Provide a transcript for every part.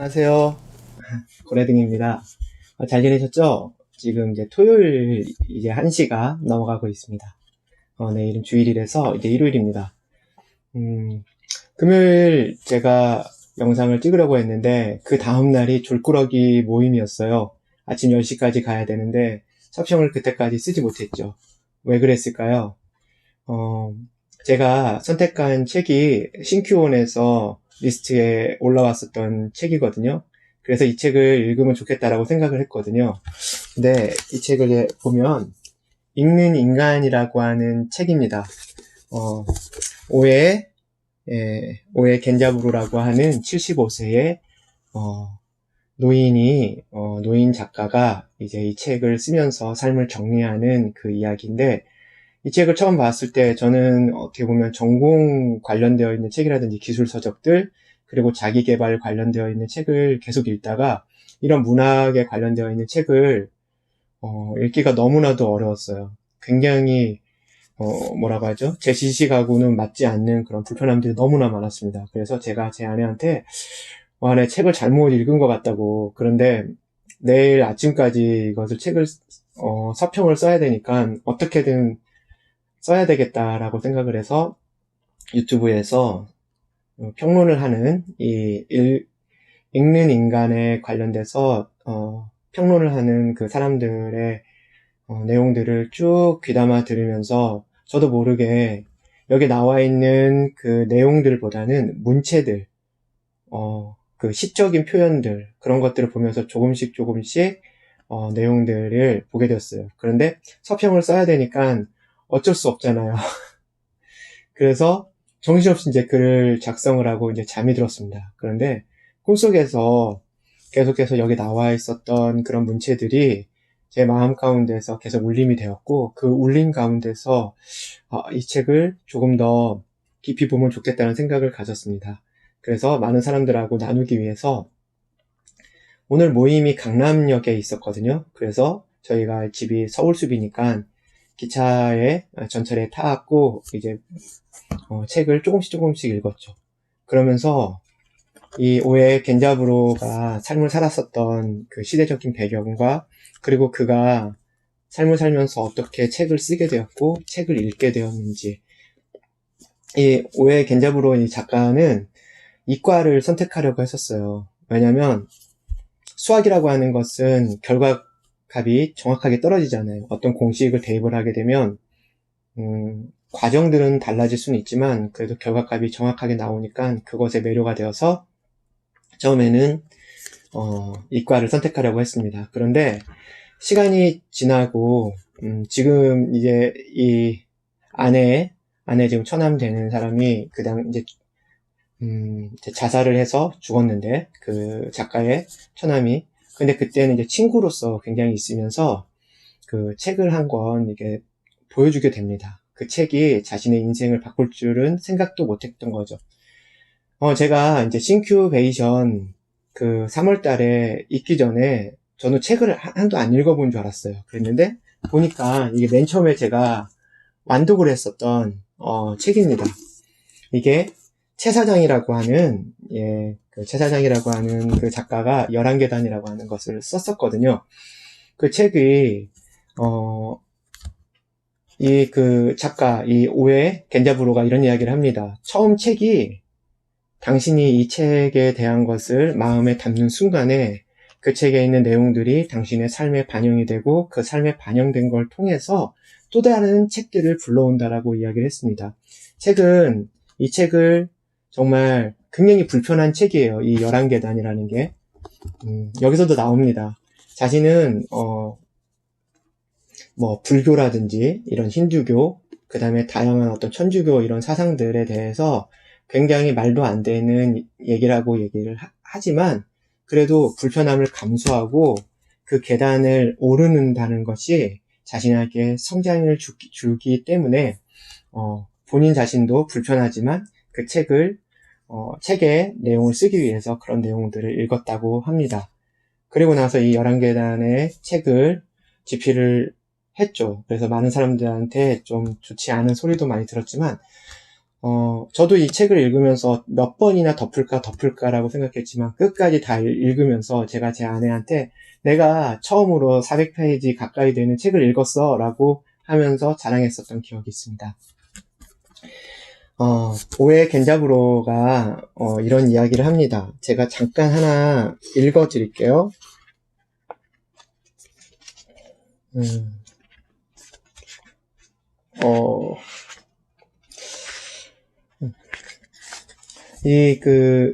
안녕하세요. 고래등입니다. 잘 지내셨죠? 지금 이제 토요일 이제 1시가 넘어가고 있습니다. 내일은 주일이라서 이제 일요일입니다. 금요일 제가 영상을 찍으려고 했는데 그 다음날이 졸꾸러기 모임이었어요. 아침 10시까지 가야 되는데 서평을 그때까지 쓰지 못했죠. 왜 그랬을까요? 어, 제가 선택한 책이 신큐원에서 리스트에 올라왔었던 책이거든요. 그래서 이 책을 읽으면 좋겠다라고 생각을 했거든요. 근데 이 책을 보면 읽는 인간이라고 하는 책입니다. 오에 오에 겐자부루라고 하는 75세의 노인 작가가 이제 이 책을 쓰면서 삶을 정리하는 그 이야기인데, 이 책을 처음 봤을 때 저는 어떻게 보면 전공 관련되어 있는 책이라든지 기술 서적들, 그리고 자기 개발 관련되어 있는 책을 계속 읽다가 이런 문학에 관련되어 있는 책을 읽기가 너무나도 어려웠어요. 굉장히 뭐라고 하죠? 제 지식하고는 맞지 않는 그런 불편함들이 너무나 많았습니다. 그래서 제가 제 아내한테 내 책을 잘못 읽은 것 같다고. 그런데 내일 아침까지 이것을 책을 서평을 써야 되니까 어떻게든 써야 되겠다라고 생각을 해서 유튜브에서 평론을 하는 읽는 인간에 관련돼서 평론을 하는 그 사람들의 내용들을 쭉 귀담아 들으면서 저도 모르게 여기 나와 있는 그 내용들보다는 문체들, 그 시적인 표현들, 그런 것들을 보면서 조금씩 내용들을 보게 되었어요. 그런데 서평을 써야 되니까 어쩔 수 없잖아요. 그래서 정신없이 이제 글을 작성을 하고 이제 잠이 들었습니다. 그런데 꿈속에서 계속해서 여기 나와 있었던 그런 문체들이 제 마음 가운데서 계속 울림이 되었고, 그 울림 가운데서 이 책을 조금 더 깊이 보면 좋겠다는 생각을 가졌습니다. 그래서 많은 사람들하고 나누기 위해서 오늘 모임이 강남역에 있었거든요. 그래서 저희가 집이 서울숲이니까 기차에 전철에 타고 이제 책을 조금씩 읽었죠. 그러면서 이 오에 겐자부로가 삶을 살았었던 그 시대적인 배경과, 그리고 그가 삶을 살면서 어떻게 책을 쓰게 되었고 책을 읽게 되었는지, 이 오에 겐자부로 이 작가는 이과를 선택하려고 했었어요. 왜냐면 수학이라고 하는 것은 결과값이 정확하게 떨어지잖아요. 어떤 공식을 대입을 하게 되면 과정들은 달라질 수는 있지만 그래도 결과값이 정확하게 나오니까 그것에 매료가 되어서 처음에는 이과를 선택하려고 했습니다. 그런데 시간이 지나고 지금 이제 이 아내 지금 처남되는 사람이 이제 자살을 해서 죽었는데, 그 작가의 처남이. 근데 그때는 이제 친구로서 굉장히 있으면서 그 책을 한 권 이게 보여주게 됩니다. 그 책이 자신의 인생을 바꿀 줄은 생각도 못했던 거죠. 제가 이제 싱큐베이션 그 3월 달에 있기 전에 저는 책을 한도 안 읽어본 줄 알았어요. 그랬는데 보니까 이게 맨 처음에 제가 완독을 했었던 책입니다. 이게 최 사장이라고 하는 최 사장이라고 하는 그 작가가 11계단이라고 하는 것을 썼었거든요. 그 책이 그 작가 이 오에 겐자부로가 이런 이야기를 합니다. 처음 책이 당신이 이 책에 대한 것을 마음에 담는 순간에 그 책에 있는 내용들이 당신의 삶에 반영이 되고 그 삶에 반영된 걸 통해서 또 다른 책들을 불러온다라고 이야기를 했습니다. 이 책을 정말 굉장히 불편한 책이에요. 이 11계단이라는 게. 여기서도 나옵니다. 자신은 불교라든지 이런 힌두교, 그 다음에 다양한 어떤 천주교 이런 사상들에 대해서 굉장히 말도 안 되는 얘기를 하지만 그래도 불편함을 감수하고 그 계단을 오르는다는 것이 자신에게 성장을 주기 때문에 본인 자신도 불편하지만 그 책의 내용을 쓰기 위해서 그런 내용들을 읽었다고 합니다. 그리고 나서 이 11계단의 책을 집필을 했죠. 그래서 많은 사람들한테 좀 좋지 않은 소리도 많이 들었지만 저도 이 책을 읽으면서 몇 번이나 덮을까라고 생각했지만 끝까지 다 읽으면서 제가 제 아내한테 내가 처음으로 400페이지 가까이 되는 책을 읽었어 라고 하면서 자랑했었던 기억이 있습니다. 오에 겐자부로가 이런 이야기를 합니다. 제가 잠깐 하나 읽어드릴게요.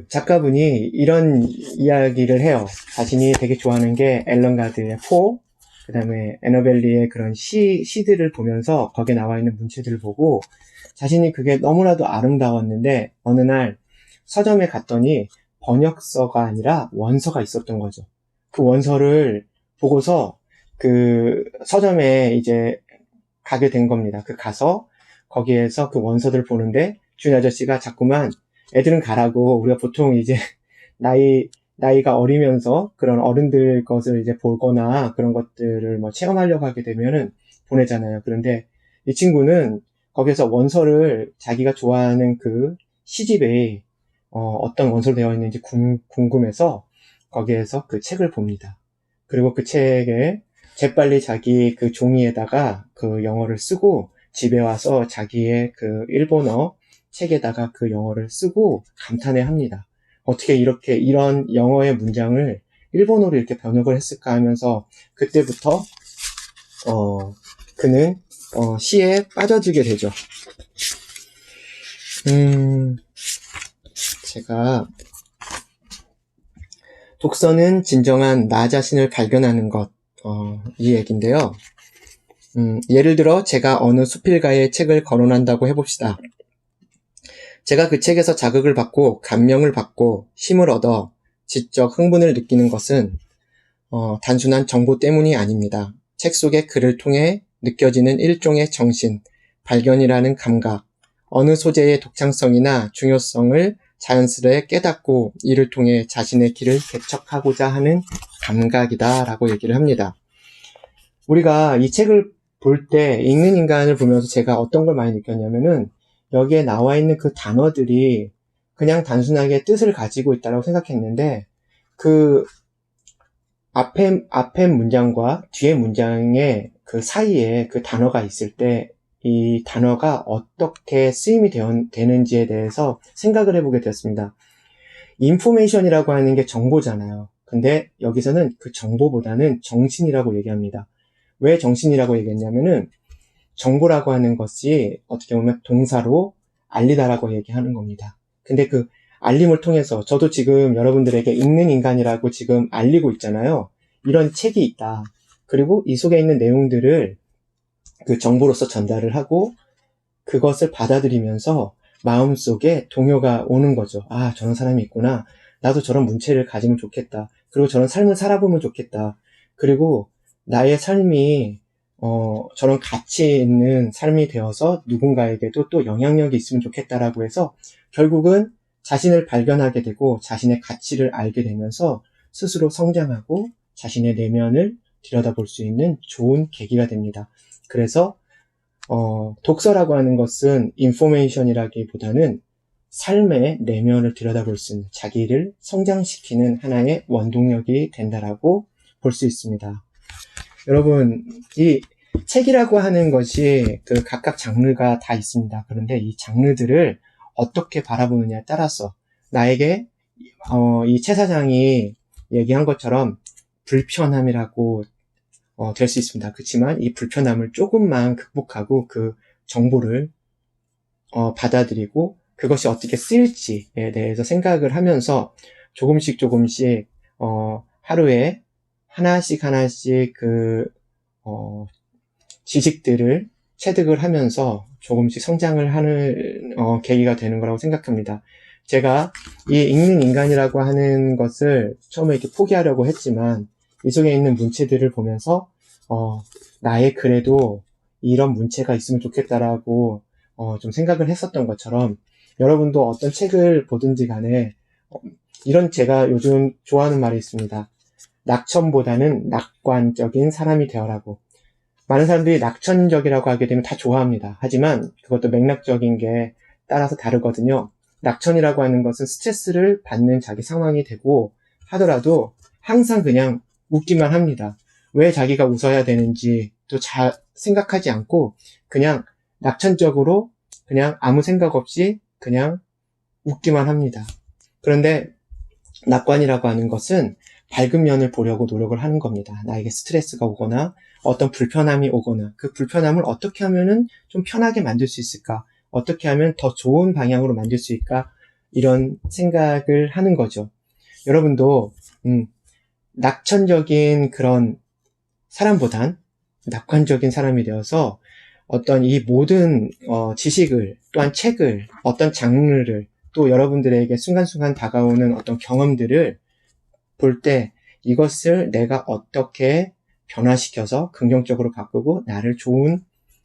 작가분이 이런 이야기를 해요. 자신이 되게 좋아하는 게 앨런 가드의 포, 그 다음에 애너벨리의 그런 시들을 보면서 거기에 나와 있는 문체들을 보고 자신이 그게 너무나도 아름다웠는데 어느 날 서점에 갔더니 번역서가 아니라 원서가 있었던 거죠. 그 원서를 보고서 그 서점에 이제 가게 된 겁니다. 가서 거기에서 그 원서들을 보는데 주인 아저씨가 자꾸만 애들은 가라고 우리가 보통 이제 나이가 어리면서 그런 어른들 것을 이제 보거나 그런 것들을 뭐 체험하려고 하게 되면은 보내잖아요. 그런데 이 친구는 거기서 원서를 자기가 좋아하는 그 시집에 어떤 원서로 되어 있는지 궁금해서 거기에서 그 책을 봅니다. 그리고 그 책에 재빨리 자기 그 종이에다가 그 영어를 쓰고 집에 와서 자기의 그 일본어 책에다가 그 영어를 쓰고 감탄해 합니다. 어떻게 이런 영어의 문장을 일본어로 이렇게 번역을 했을까 하면서 그때부터 그는 시에 빠져들게 되죠. 제가 독서는 진정한 나 자신을 발견하는 것, 이 얘기인데요. 예를 들어 제가 어느 수필가의 책을 거론한다고 해봅시다. 제가 그 책에서 자극을 받고 감명을 받고 힘을 얻어 지적 흥분을 느끼는 것은 단순한 정보 때문이 아닙니다. 책 속의 글을 통해 느껴지는 일종의 정신, 발견이라는 감각, 어느 소재의 독창성이나 중요성을 자연스레 깨닫고 이를 통해 자신의 길을 개척하고자 하는 감각이다라고 얘기를 합니다. 우리가 이 책을 볼 때 읽는 인간을 보면서 제가 어떤 걸 많이 느꼈냐면은 여기에 나와 있는 그 단어들이 그냥 단순하게 뜻을 가지고 있다고 생각했는데 그 앞에 문장과 뒤에 문장의 그 사이에 그 단어가 있을 때 이 단어가 어떻게 쓰임이 되는지에 대해서 생각을 해보게 되었습니다. 인포메이션이라고 하는 게 정보잖아요. 근데 여기서는 그 정보보다는 정신이라고 얘기합니다. 왜 정신이라고 얘기했냐면은 정보라고 하는 것이 어떻게 보면 동사로 알리다라고 얘기하는 겁니다. 근데 그 알림을 통해서 저도 지금 여러분들에게 읽는 인간이라고 지금 알리고 있잖아요. 이런 책이 있다. 그리고 이 속에 있는 내용들을 그 정보로서 전달을 하고 그것을 받아들이면서 마음속에 동요가 오는 거죠. 아, 저런 사람이 있구나. 나도 저런 문체를 가지면 좋겠다. 그리고 저런 삶을 살아보면 좋겠다. 그리고 나의 삶이 저런 가치 있는 삶이 되어서 누군가에게도 또 영향력이 있으면 좋겠다라고 해서 결국은 자신을 발견하게 되고 자신의 가치를 알게 되면서 스스로 성장하고 자신의 내면을 들여다볼 수 있는 좋은 계기가 됩니다. 그래서 독서라고 하는 것은 인포메이션이라기보다는 삶의 내면을 들여다볼 수 있는 자기를 성장시키는 하나의 원동력이 된다라고 볼 수 있습니다. 여러분, 이 책이라고 하는 것이 그 각각 장르가 다 있습니다. 그런데 이 장르들을 어떻게 바라보느냐에 따라서 나에게 이 최 사장이 얘기한 것처럼 불편함이라고 될 수 있습니다. 그렇지만 이 불편함을 조금만 극복하고 그 정보를 받아들이고 그것이 어떻게 쓰일지에 대해서 생각을 하면서 조금씩 하루에 하나씩 그 지식들을 체득을 하면서 조금씩 성장을 하는 계기가 되는 거라고 생각합니다. 제가 이 읽는 인간이라고 하는 것을 처음에 이렇게 포기하려고 했지만 이 속에 있는 문체들을 보면서 나의 글에도 이런 문체가 있으면 좋겠다라고 좀 생각을 했었던 것처럼 여러분도 어떤 책을 보든지 간에 이런 제가 요즘 좋아하는 말이 있습니다. 낙천보다는 낙관적인 사람이 되어라고. 많은 사람들이 낙천적이라고 하게 되면 다 좋아합니다. 하지만 그것도 맥락적인 게 따라서 다르거든요. 낙천이라고 하는 것은 스트레스를 받는 자기 상황이 되고 하더라도 항상 그냥 웃기만 합니다. 왜 자기가 웃어야 되는지 또 잘 생각하지 않고 그냥 낙천적으로 그냥 아무 생각 없이 그냥 웃기만 합니다. 그런데 낙관이라고 하는 것은 밝은 면을 보려고 노력을 하는 겁니다. 나에게 스트레스가 오거나 어떤 불편함이 오거나 그 불편함을 어떻게 하면은 좀 편하게 만들 수 있을까? 어떻게 하면 더 좋은 방향으로 만들 수 있을까? 이런 생각을 하는 거죠. 여러분도 낙천적인 그런 사람보단 낙관적인 사람이 되어서 어떤 이 모든 지식을 또한 책을 어떤 장르를 또 여러분들에게 순간순간 다가오는 어떤 경험들을 볼 때 이것을 내가 어떻게 변화시켜서 긍정적으로 바꾸고 나를 좋은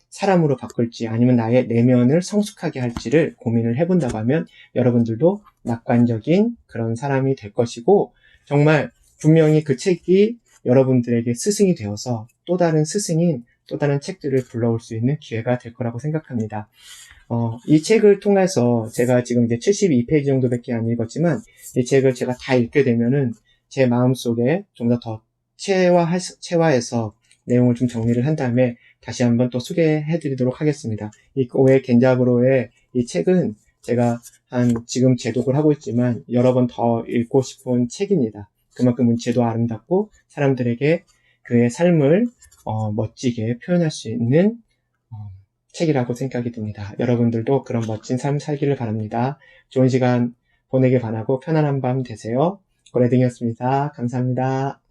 사람으로 바꿀지 아니면 나의 내면을 성숙하게 할지를 고민을 해본다고 하면 여러분들도 낙관적인 그런 사람이 될 것이고 정말 분명히 그 책이 여러분들에게 스승이 되어서 또 다른 스승인 또 다른 책들을 불러올 수 있는 기회가 될 거라고 생각합니다. 이 책을 통해서 제가 지금 이제 72페이지 정도밖에 안 읽었지만 이 책을 제가 다 읽게 되면은 제 마음속에 좀 더 체화해서 내용을 좀 정리를 한 다음에 다시 한번 또 소개해 드리도록 하겠습니다. 이 오에 겐자브로의 이 책은 제가 지금 제독을 하고 있지만 여러 번 더 읽고 싶은 책입니다. 그만큼 문체도 아름답고 사람들에게 그의 삶을 멋지게 표현할 수 있는 책이라고 생각이 듭니다. 여러분들도 그런 멋진 삶 살기를 바랍니다. 좋은 시간 보내길 바라고 편안한 밤 되세요. 고래등이었습니다. 감사합니다.